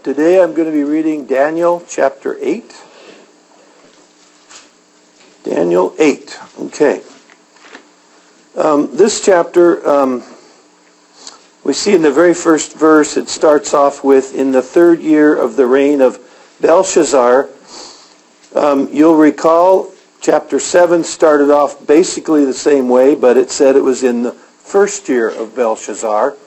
Today I'm going to be reading Daniel chapter 8. Daniel 8. Okay. This chapter, we see in the very first verse, it starts off with, in the third year of the reign of Belshazzar. You'll recall chapter 7 started off basically the same way, but it said it was in the first year of Belshazzar.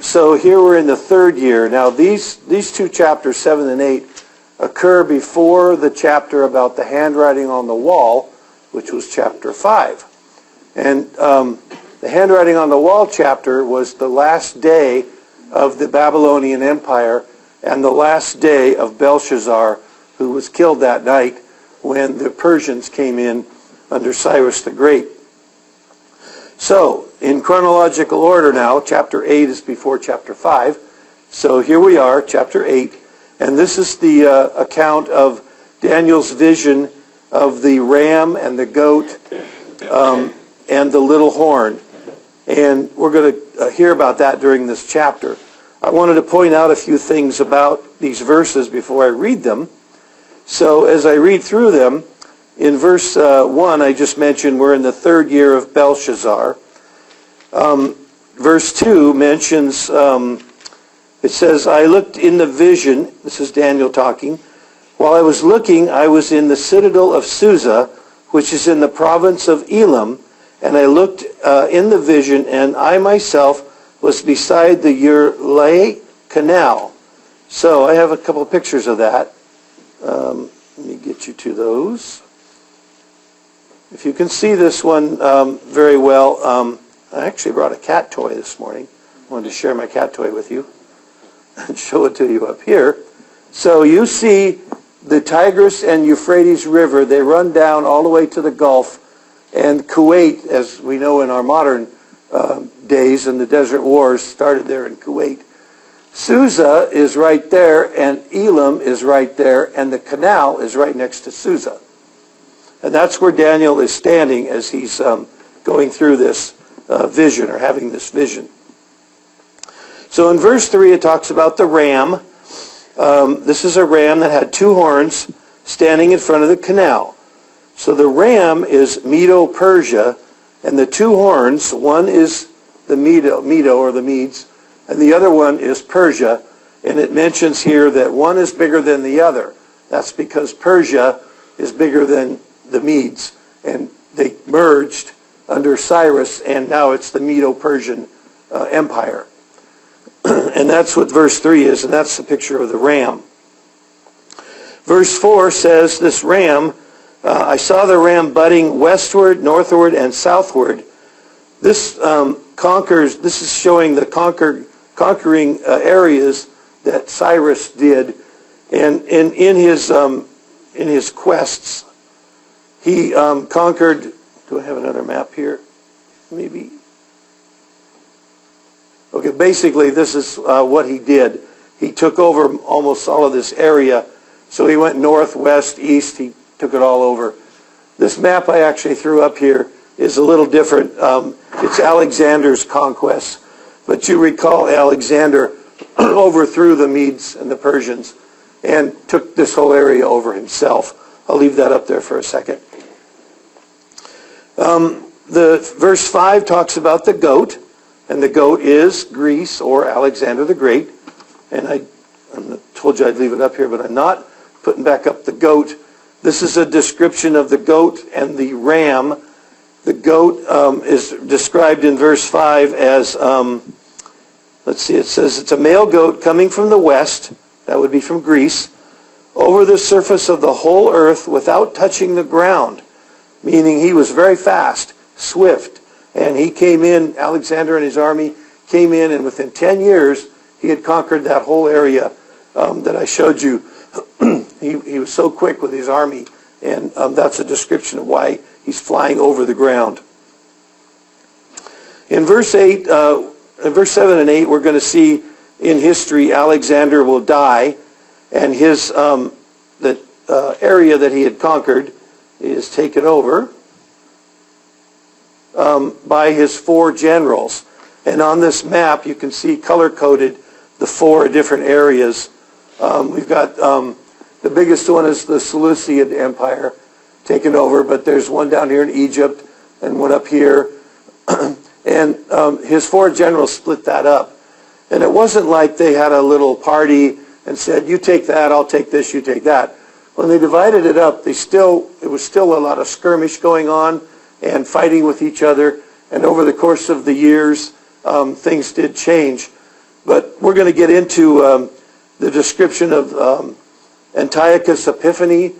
So here we're in the third year. Now these two chapters, 7 and 8, occur before the chapter about the handwriting on the wall, which was chapter 5. And the handwriting on the wall chapter was the last day of the Babylonian Empire and the last day of Belshazzar, who was killed that night when the Persians came in under Cyrus the Great. So, in chronological order now, chapter 8 is before chapter 5. So here we are, chapter 8. And this is the account of Daniel's vision of the ram and the goat and the little horn. And we're going to hear about that during this chapter. I wanted to point out a few things about these verses before I read them. So as I read through them, in verse 1, I just mentioned we're in the third year of Belshazzar. Verse 2 mentions, it says, I looked in the vision, this is Daniel talking, while I was looking, I was in the citadel of Susa, which is in the province of Elam, and I looked in the vision, and I myself was beside the Ur-Lai canal. So I have a couple of pictures of that. Let me get you to those. If you can see this one very well, I actually brought a cat toy this morning. I wanted to share my cat toy with you and show it to you up here. So you see the Tigris and Euphrates River. They run down all the way to the Gulf. And Kuwait, as we know in our modern days, and the Desert Wars started there in Kuwait. Susa is right there, and Elam is right there, and the canal is right next to Susa. And that's where Daniel is standing as he's going through this vision, or having this vision. So in verse 3 it talks about the ram. This is a ram that had two horns standing in front of the canal. So the ram is Medo-Persia, and the two horns, one is the Medo or the Medes, and the other one is Persia. And it mentions here that one is bigger than the other. That's because Persia is bigger than the Medes, and they merged under Cyrus, and now it's the Medo-Persian Empire. And that's what verse 3 is, and that's the picture of the ram. Verse 4 says, this ram, I saw the ram butting westward, northward, and southward. This this is showing the conquering areas that Cyrus did, and in his quests, he conquered. Do I have another map here? Maybe. Okay, basically this is what he did. He took over almost all of this area. So he went north, west, east. He took it all over. This map I actually threw up here is a little different. It's Alexander's conquest. But you recall Alexander overthrew the Medes and the Persians and took this whole area over himself. I'll leave that up there for a second. The verse 5 talks about the goat, and the goat is Greece or Alexander the Great. And I told you I'd leave it up here, but I'm not putting back up the goat. This is a description of the goat and the ram. The goat is described in verse 5 as, let's see, it says it's a male goat coming from the west, that would be from Greece, over the surface of the whole earth without touching the ground. Meaning he was very fast, swift, and he came in, Alexander and his army came in, and within 10 years, he had conquered that whole area that I showed you. He was so quick with his army, and that's a description of why he's flying over the ground. In verse 7 and 8, we're going to see in history Alexander will die, and his the area that he had conquered is taken over by his 4 generals. And on this map, you can see color-coded the four different areas. We've got the biggest one is the Seleucid Empire taken over, but there's one down here in Egypt and one up here. And his four generals split that up. And it wasn't like they had a little party and said, you take that, I'll take this, you take that. When they divided it up, it was still a lot of skirmish going on and fighting with each other. And over the course of the years, things did change. But we're going to get into the description of Antiochus Epiphanes.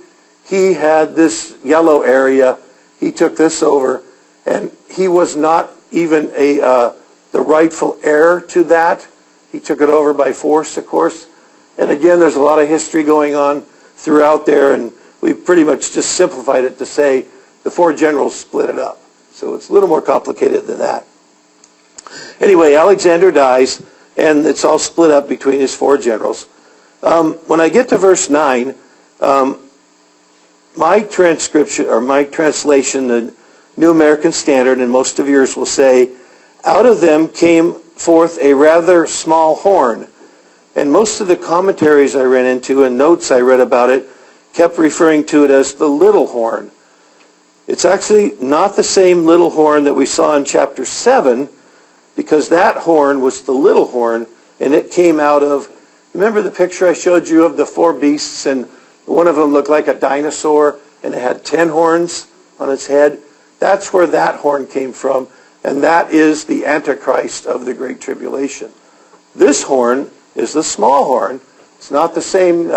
He had this yellow area. He took this over. And he was not even the rightful heir to that. He took it over by force, of course. And again, there's a lot of history going on throughout there, and we've pretty much just simplified it to say the four generals split it up. So it's a little more complicated than that. Anyway, Alexander dies, and it's all split up between his four generals. When I get to verse 9, my transcription, or my translation, the New American Standard, and most of yours will say, out of them came forth a rather small horn. And most of the commentaries I ran into and notes I read about it kept referring to it as the little horn. It's actually not the same little horn that we saw in chapter 7, because that horn was the little horn, and it came out of, remember the picture I showed you of the four beasts, and one of them looked like a dinosaur, and it had 10 horns on its head? That's where that horn came from, and that is the Antichrist of the Great Tribulation. This horn is the small horn. It's not the same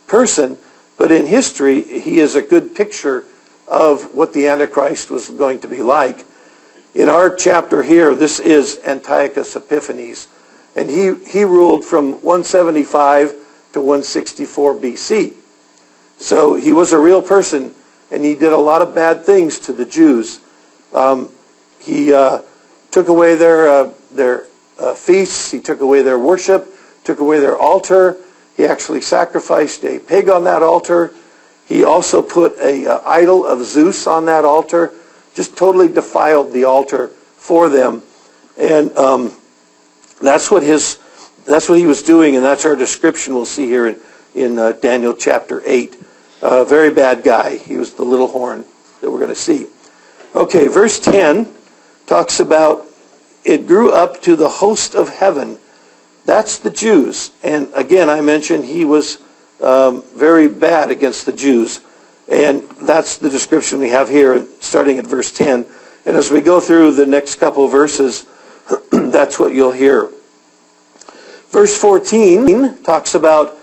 person, but in history, he is a good picture of what the Antichrist was going to be like. In our chapter here, this is Antiochus Epiphanes, and he ruled from 175 to 164 BC. So he was a real person, and he did a lot of bad things to the Jews. He took away their feasts. He took away their worship, took away their altar. He actually sacrificed a pig on that altar. He also put an idol of Zeus on that altar, just totally defiled the altar for them. And that's what he was doing, and that's our description we'll see here in Daniel chapter 8. Very bad guy. He was the little horn that we're going to see. Okay, verse 10 talks about it grew up to the host of heaven. That's the Jews. And again, I mentioned he was very bad against the Jews. And that's the description we have here, starting at verse 10. And as we go through the next couple of verses, that's what you'll hear. Verse 14 talks about,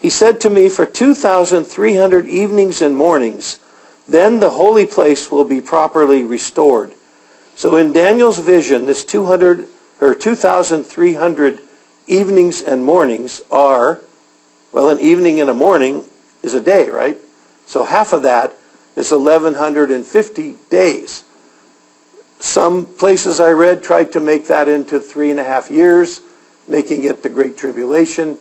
he said to me, for 2,300 evenings and mornings, then the holy place will be properly restored. So in Daniel's vision, this 2,300 evenings and mornings are, well, an evening and a morning is a day, right? So half of that is 1,150 days. Some places I read tried to make that into 3.5 years, making it the Great Tribulation.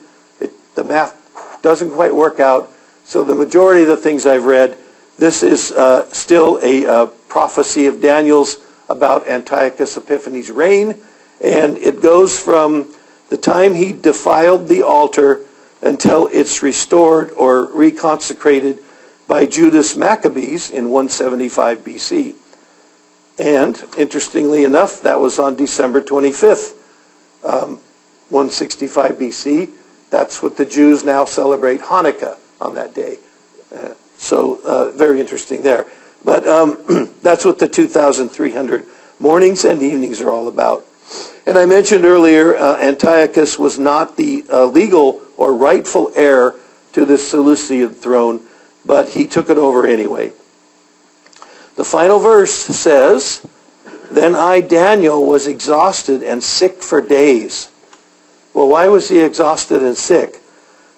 The math doesn't quite work out. So the majority of the things I've read, this is still a prophecy of Daniel's about Antiochus Epiphanes' reign, and it goes from the time he defiled the altar until it's restored or reconsecrated by Judas Maccabees in 175 BC. And interestingly enough, that was on December 25th, 165 BC. That's what the Jews now celebrate Hanukkah on that day. So very interesting there. But that's what the 2,300 mornings and evenings are all about. And I mentioned earlier, Antiochus was not the legal or rightful heir to the Seleucid throne, but he took it over anyway. The final verse says, then I, Daniel, was exhausted and sick for days. Well, why was he exhausted and sick?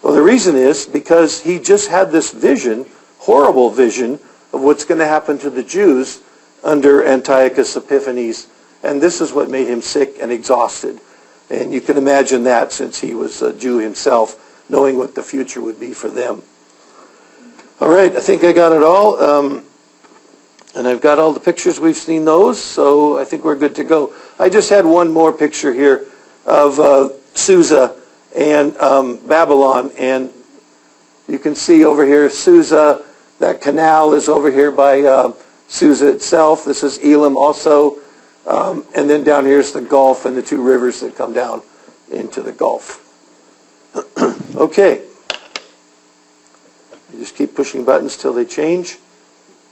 Well, the reason is because he just had this vision, horrible vision, of what's going to happen to the Jews under Antiochus Epiphanes. And this is what made him sick and exhausted. And you can imagine that since he was a Jew himself, knowing what the future would be for them. All right, I think I got it all. And I've got all the pictures. We've seen those, so I think we're good to go. I just had one more picture here of Susa and Babylon. And you can see over here Susa, that canal is over here by Susa itself. This is Elam also. And then down here is the Gulf and the two rivers that come down into the Gulf. Okay. You just keep pushing buttons till they change.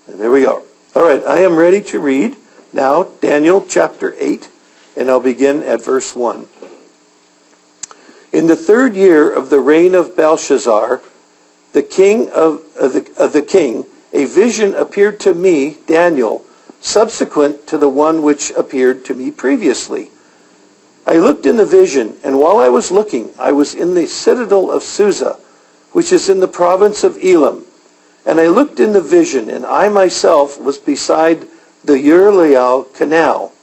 And there we go. All right, I am ready to read now Daniel chapter 8, and I'll begin at verse 1. In the 3rd year of the reign of Belshazzar, the king of the king, a vision appeared to me, Daniel, subsequent to the one which appeared to me previously. I looked in the vision, and while I was looking, I was in the citadel of Susa, which is in the province of Elam. And I looked in the vision, and I myself was beside the Ur-Leal canal.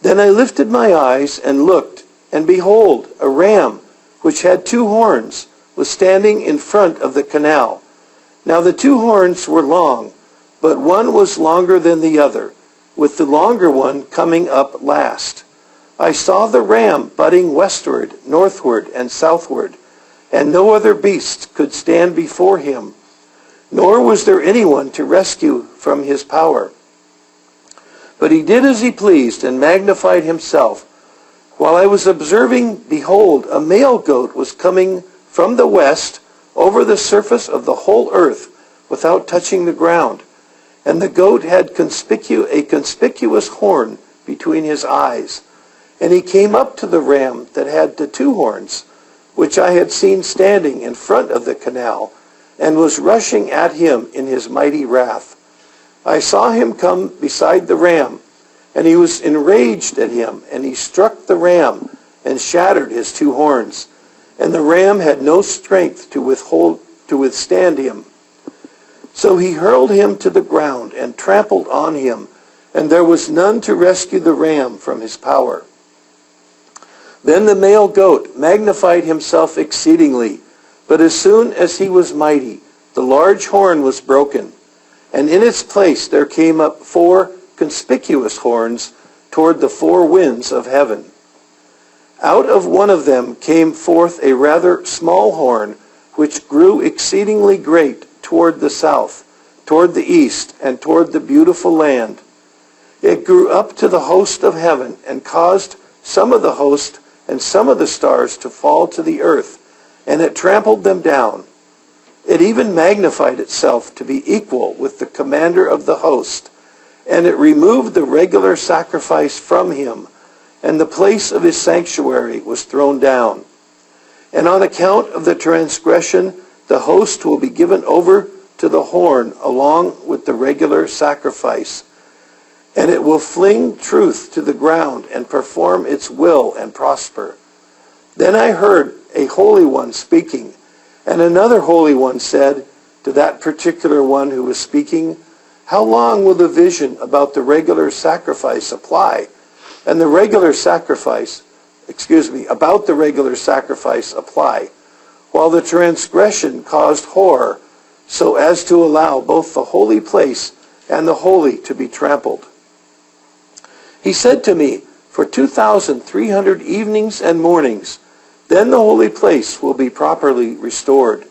Then I lifted my eyes and looked, and behold, a ram, which had 2 horns, was standing in front of the canal. Now the 2 horns were long, but one was longer than the other, with the longer one coming up last. I saw the ram butting westward, northward, and southward, and no other beast could stand before him, nor was there anyone to rescue from his power. But he did as he pleased and magnified himself. While I was observing, behold, a male goat was coming from the west over the surface of the whole earth without touching the ground. And the goat had a conspicuous horn between his eyes. And he came up to the ram that had the 2 horns, which I had seen standing in front of the canal, and was rushing at him in his mighty wrath. I saw him come beside the ram, and he was enraged at him, and he struck the ram and shattered his 2 horns. And the ram had no strength to withstand him. So he hurled him to the ground and trampled on him, and there was none to rescue the ram from his power. Then the male goat magnified himself exceedingly, but as soon as he was mighty, the large horn was broken, and in its place there came up 4 conspicuous horns toward the 4 winds of heaven. Out of one of them came forth a rather small horn, which grew exceedingly great toward the south, toward the east, and toward the beautiful land. It grew up to the host of heaven, and caused some of the host and some of the stars to fall to the earth, and it trampled them down. It even magnified itself to be equal with the commander of the host, and it removed the regular sacrifice from him, and the place of his sanctuary was thrown down. And on account of the transgression, the host will be given over to the horn along with the regular sacrifice, and it will fling truth to the ground and perform its will and prosper. Then I heard a holy one speaking, and another holy one said to that particular one who was speaking, "How long will the vision about the regular sacrifice apply? And the regular sacrifice, about the regular sacrifice apply, while the transgression caused horror, so as to allow both the holy place and the holy to be trampled?" He said to me, "For 2,300 evenings and mornings, then the holy place will be properly restored."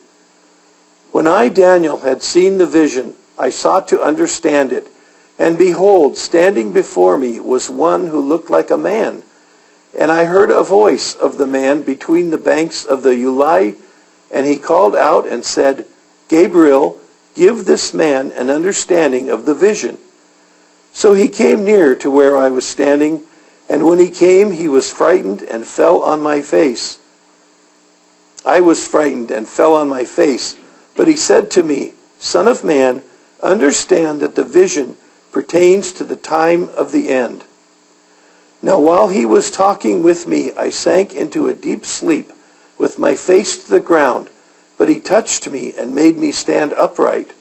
When I, Daniel, had seen the vision, I sought to understand it. And behold, standing before me was one who looked like a man. And I heard a voice of the man between the banks of the Ulai, and he called out and said, "Gabriel, give this man an understanding of the vision." So he came near to where I was standing, and when he came, he was frightened and fell on my face. I was frightened and fell on my face, but he said to me, "Son of man, understand that the vision pertains to the time of the end." Now while he was talking with me, I sank into a deep sleep with my face to the ground, but he touched me and made me stand upright.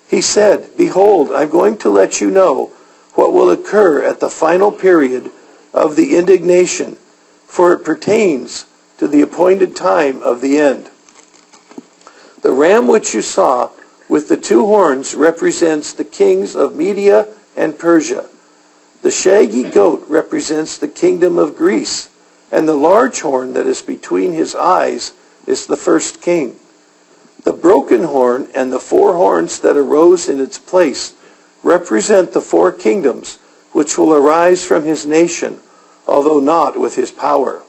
He said, "Behold, I'm going to let you know what will occur at the final period of the indignation, for it pertains to the appointed time of the end. The ram which you saw with the 2 horns represents the kings of Media and Persia. The shaggy goat represents the kingdom of Greece, and the large horn that is between his eyes is the first king. The broken horn and the 4 horns that arose in its place represent the 4 kingdoms which will arise from his nation, although not with his power.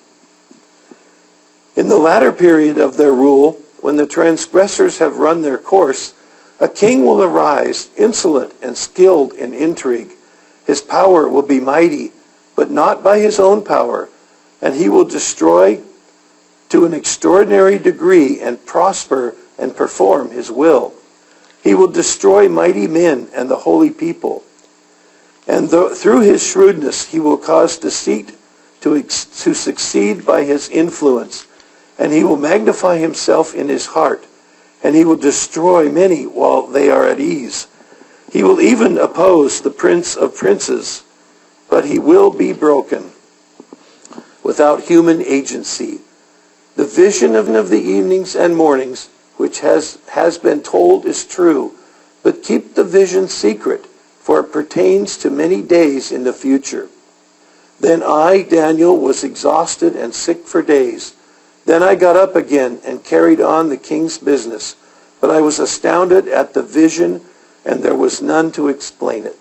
In the latter period of their rule, when the transgressors have run their course, a king will arise, insolent and skilled in intrigue. His power will be mighty, but not by his own power, and he will destroy to an extraordinary degree and prosper and perform his will. He will destroy mighty men and the holy people. And through his shrewdness he will cause deceit to succeed by his influence. And he will magnify himself in his heart. And he will destroy many while they are at ease. He will even oppose the prince of princes, but he will be broken without human agency. The vision of the evenings and mornings, which has been told, is true, but keep the vision secret, for it pertains to many days in the future. Then I, Daniel, was exhausted and sick for days. Then I got up again and carried on the king's business, but I was astounded at the vision, and there was none to explain it.